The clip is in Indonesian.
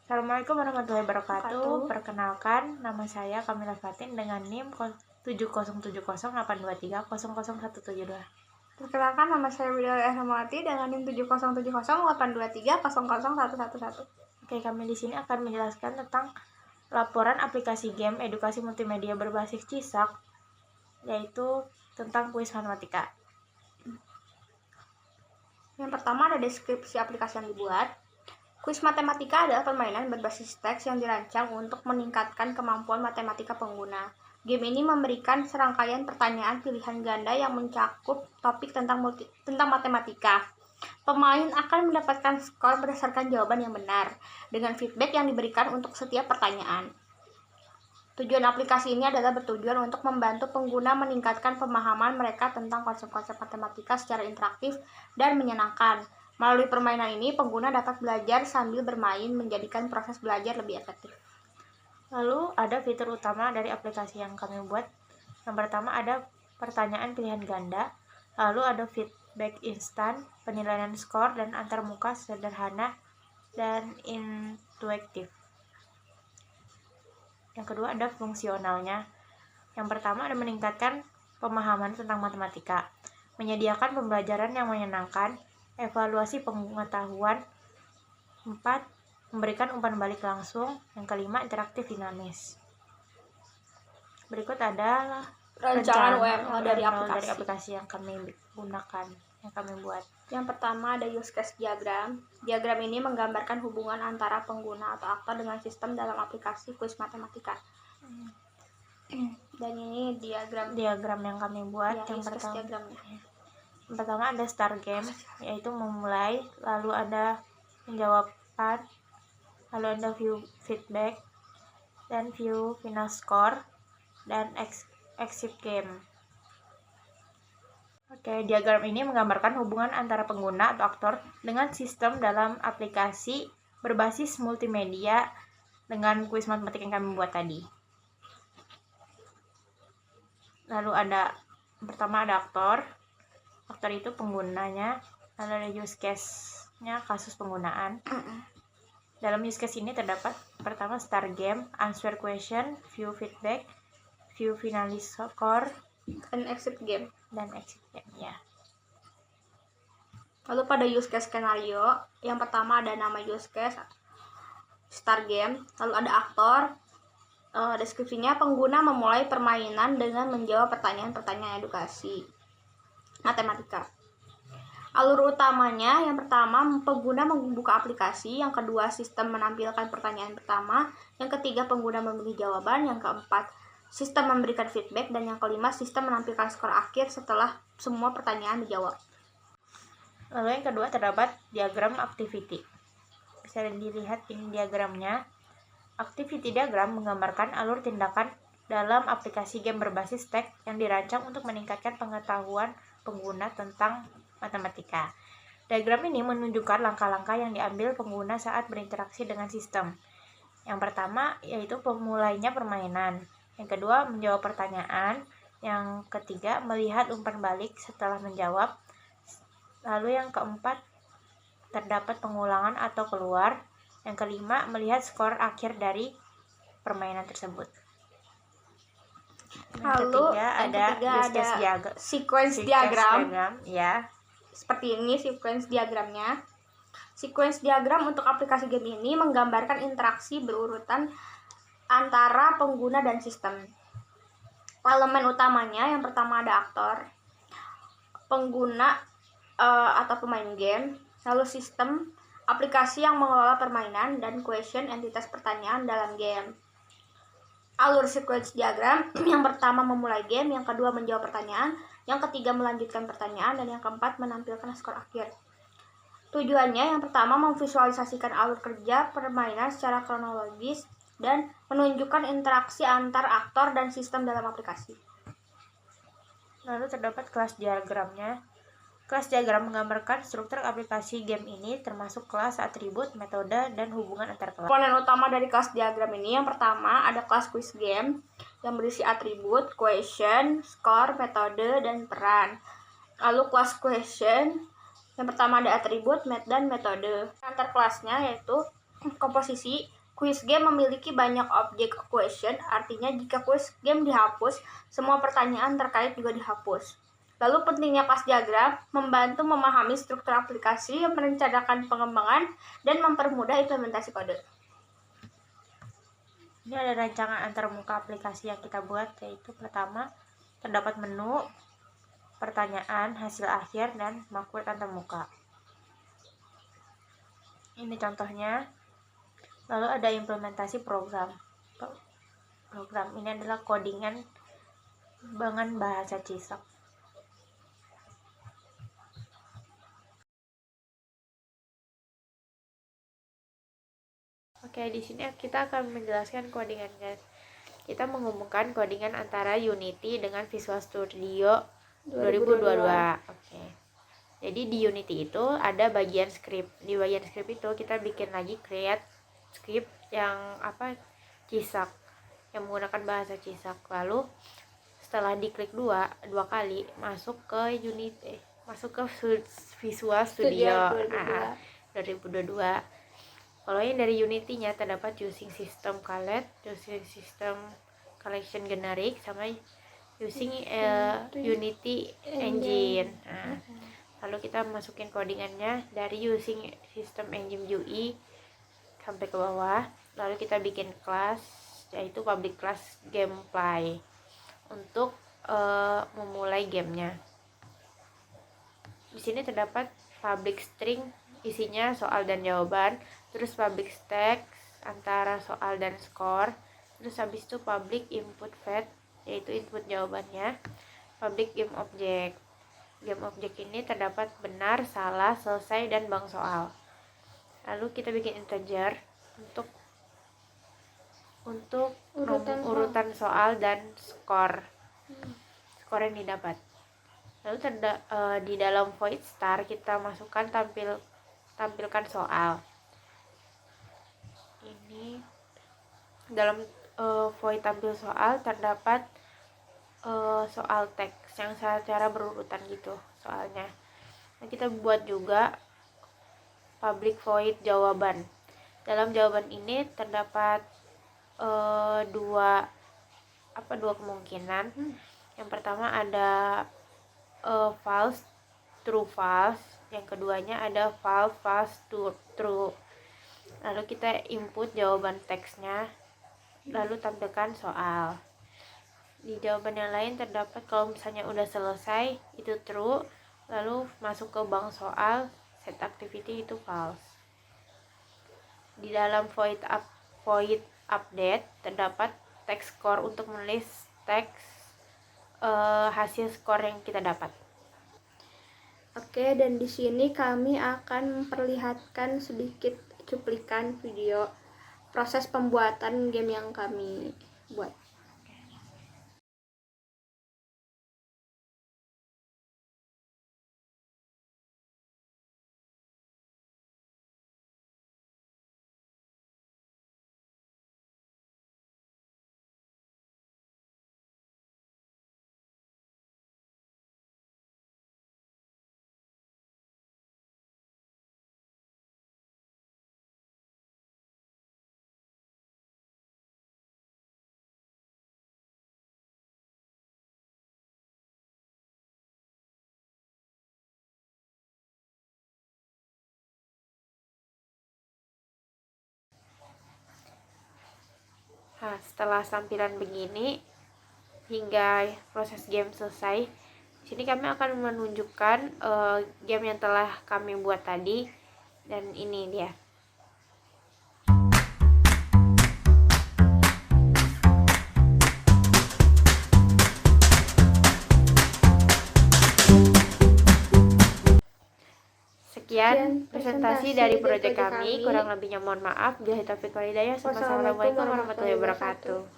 Assalamualaikum warahmatullahi wabarakatuh. Perkenalkan, nama saya Kamila Fatin dengan NIM 7070823000172. Perkenalkan, nama saya Widya Rahmawati dengan NIM 7070823000111. Oke, kami di sini akan menjelaskan tentang laporan aplikasi game edukasi multimedia berbasis CISAK, yaitu tentang kuis matematika. Yang pertama ada deskripsi aplikasi yang dibuat. Kuis matematika adalah permainan berbasis teks yang dirancang untuk meningkatkan kemampuan matematika pengguna. Game ini memberikan serangkaian pertanyaan pilihan ganda yang mencakup topik tentang matematika. Pemain akan mendapatkan skor berdasarkan jawaban yang benar, dengan feedback yang diberikan untuk setiap pertanyaan. Tujuan aplikasi ini adalah bertujuan untuk membantu pengguna meningkatkan pemahaman mereka tentang konsep-konsep matematika secara interaktif dan menyenangkan. Melalui permainan ini, pengguna dapat belajar sambil bermain, menjadikan proses belajar lebih efektif. Lalu ada fitur utama dari aplikasi yang kami buat. Yang pertama ada pertanyaan pilihan ganda, lalu ada feedback instan, penilaian skor, dan antarmuka sederhana dan intuitif. Yang kedua ada fungsionalnya. Yang pertama ada meningkatkan pemahaman tentang matematika, menyediakan pembelajaran yang menyenangkan, evaluasi pengetahuan. 4. Memberikan umpan balik langsung. Yang kelima, interaktif dinamis. Berikut adalah Rancangan UML dari aplikasi yang kami gunakan, yang kami buat. Yang pertama ada use case diagram. Diagram ini menggambarkan hubungan antara pengguna atau aktor dengan sistem dalam aplikasi kuis matematika. Dan ini diagram yang kami buat. Ya, yang pertama ada start game, yaitu memulai, lalu ada menjawabkan, lalu ada view feedback, dan view final score, dan exit game. Oke, diagram ini menggambarkan hubungan antara pengguna atau aktor dengan sistem dalam aplikasi berbasis multimedia dengan kuis matematika yang kami buat tadi. Lalu pertama ada aktor itu penggunanya, lalu ada use case-nya, kasus penggunaan. Dalam use case ini terdapat pertama start game, answer question, view feedback, view finalis score, dan exit game ya. Lalu pada use case skenario, yang pertama ada nama use case, start game, lalu ada aktor. Deskripsinya, pengguna memulai permainan dengan menjawab pertanyaan-pertanyaan edukasi matematika. Alur utamanya, yang pertama pengguna membuka aplikasi, yang kedua sistem menampilkan pertanyaan pertama, yang ketiga pengguna memilih jawaban, yang keempat sistem memberikan feedback, dan yang kelima sistem menampilkan skor akhir setelah semua pertanyaan dijawab. Lalu yang kedua terdapat diagram activity. Bisa dilihat ini diagramnya. Activity diagram menggambarkan alur tindakan dalam aplikasi game berbasis teks yang dirancang untuk meningkatkan pengetahuan pengguna tentang matematika. Diagram ini menunjukkan langkah-langkah yang diambil pengguna saat berinteraksi dengan sistem. Yang pertama yaitu pemulainya permainan. Yang kedua menjawab pertanyaan. Yang ketiga melihat umpan balik setelah menjawab. Lalu yang keempat terdapat pengulangan atau keluar. Yang kelima melihat skor akhir dari permainan tersebut. Yang ketiga ada sequence diagram. Ya. Seperti ini sequence diagramnya. Sequence diagram untuk aplikasi game ini menggambarkan interaksi berurutan antara pengguna dan sistem. Elemen utamanya, yang pertama ada aktor, pengguna atau pemain game, lalu sistem, aplikasi yang mengelola permainan, dan question, entitas pertanyaan dalam game. Alur sequence diagram, yang pertama memulai game, yang kedua menjawab pertanyaan, yang ketiga melanjutkan pertanyaan, dan yang keempat menampilkan skor akhir. Tujuannya, yang pertama memvisualisasikan alur kerja permainan secara kronologis dan menunjukkan interaksi antar aktor dan sistem dalam aplikasi. Lalu terdapat kelas diagramnya. Kelas diagram menggambarkan struktur aplikasi game ini, termasuk kelas, atribut, metode, dan hubungan antar kelas. Komponen utama dari kelas diagram ini, yang pertama ada kelas quiz game yang berisi atribut, question, skor, metode, dan peran. Lalu kelas question, yang pertama ada atribut, dan metode. Antar kelasnya yaitu komposisi, Quiz game memiliki banyak objek question, artinya jika quiz game dihapus, semua pertanyaan terkait juga dihapus. Lalu pentingnya kelas diagram membantu memahami struktur aplikasi, merencanakan pengembangan, dan mempermudah implementasi kode. Ini ada rancangan antarmuka aplikasi yang kita buat, yaitu pertama terdapat menu, pertanyaan, hasil akhir, dan makhluk antarmuka. Ini contohnya. Lalu ada implementasi program. Ini adalah codingan dengan bahasa Cisak. Oke, di sini kita akan menjelaskan codingan, guys. Kita menghubungkan codingan antara Unity dengan Visual Studio 2022. Oke. Jadi di Unity itu ada bagian script. Di bagian script itu kita bikin lagi create script yang Cisak, yang menggunakan bahasa Cisak. Lalu setelah diklik dua kali masuk ke Unity, masuk ke Visual Studio 2022. Kalau yang dari Unity-nya terdapat using system collect, using system collection generic, sama using Unity engine. Nah, lalu kita masukin codingannya dari using system engine UI sampai ke bawah. Lalu kita bikin kelas, yaitu public class gameplay untuk memulai gamenya. Di sini terdapat public string, isinya soal dan jawaban, terus public text antara soal dan skor, terus habis itu public input fetch, yaitu input jawabannya, public game object. Game object ini terdapat benar, salah, selesai, dan bank soal. Lalu kita bikin integer untuk urutan soal dan skor yang didapat. Lalu di dalam void star kita masukkan tampilkan soal. Ini dalam void tampil soal terdapat soal teks yang secara berurutan gitu soalnya. Nah, kita buat juga public void jawaban. Dalam jawaban ini terdapat dua kemungkinan. Yang pertama ada false, true, false. Yang keduanya ada false, false, true. Lalu kita input jawaban teksnya, lalu tampilkan soal. Di jawaban yang lain terdapat kalau misalnya udah selesai itu true, lalu masuk ke bank soal, set activity itu false. Di dalam void update terdapat text score untuk menulis teks hasil skor yang kita dapat. Oke, dan di sini kami akan memperlihatkan sedikit cuplikan video proses pembuatan game yang kami buat. Nah, setelah tampilan begini hingga proses game selesai, di sini kami akan menunjukkan game yang telah kami buat tadi, dan ini dia. Sekian presentasi dari proyek kami. Kurang lebihnya mohon maaf. Bila taufiq wal hidayah. Wassalamualaikum warahmatullahi wabarakatuh.